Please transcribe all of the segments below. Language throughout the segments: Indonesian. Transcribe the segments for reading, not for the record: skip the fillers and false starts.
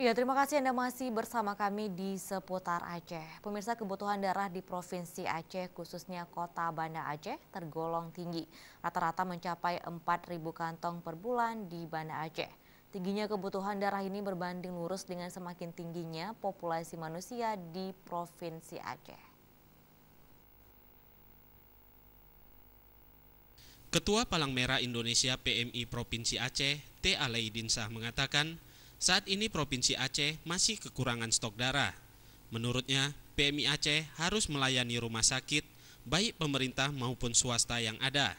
Ya, terima kasih Anda masih bersama kami di seputar Aceh. Pemirsa, kebutuhan darah di Provinsi Aceh, khususnya Kota Banda Aceh, tergolong tinggi. Rata-rata mencapai 4.000 kantong per bulan di Banda Aceh. Tingginya kebutuhan darah ini berbanding lurus dengan semakin tingginya populasi manusia di Provinsi Aceh. Ketua Palang Merah Indonesia PMI Provinsi Aceh, T. Alaidinsah mengatakan, saat ini Provinsi Aceh masih kekurangan stok darah. Menurutnya, PMI Aceh harus melayani rumah sakit, baik pemerintah maupun swasta yang ada.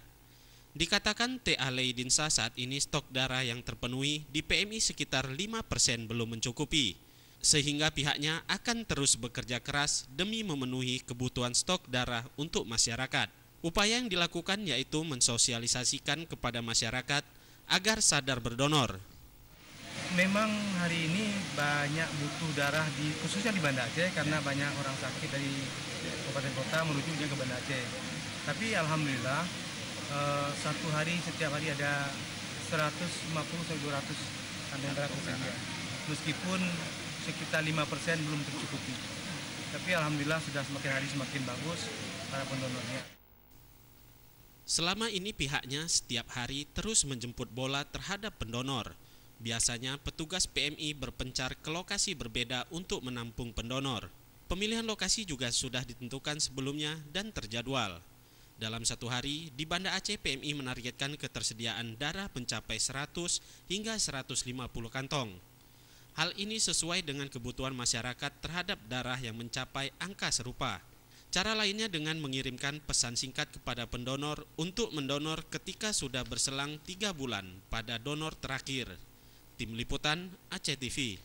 Dikatakan T. Alaidinsah saat ini stok darah yang terpenuhi di PMI sekitar 5% belum mencukupi, sehingga pihaknya akan terus bekerja keras demi memenuhi kebutuhan stok darah untuk masyarakat. Upaya yang dilakukan yaitu mensosialisasikan kepada masyarakat agar sadar berdonor. Memang hari ini banyak butuh darah khususnya di Banda Aceh karena banyak orang sakit dari kabupaten kota menujuknya ke Banda Aceh. Tapi alhamdulillah setiap hari ada 150 sampai 200 kantong darah tersedia. Meskipun sekitar 5% belum tercukupi. Tapi alhamdulillah sudah semakin hari semakin bagus para pendonornya. Selama ini pihaknya setiap hari terus menjemput bola terhadap pendonor. Biasanya petugas PMI berpencar ke lokasi berbeda untuk menampung pendonor. Pemilihan lokasi juga sudah ditentukan sebelumnya dan terjadwal. Dalam satu hari, di Banda Aceh PMI menargetkan ketersediaan darah mencapai 100 hingga 150 kantong. Hal ini sesuai dengan kebutuhan masyarakat terhadap darah yang mencapai angka serupa. Cara lainnya dengan mengirimkan pesan singkat kepada pendonor untuk mendonor ketika sudah berselang 3 bulan pada donor terakhir. Tim Liputan Aceh TV.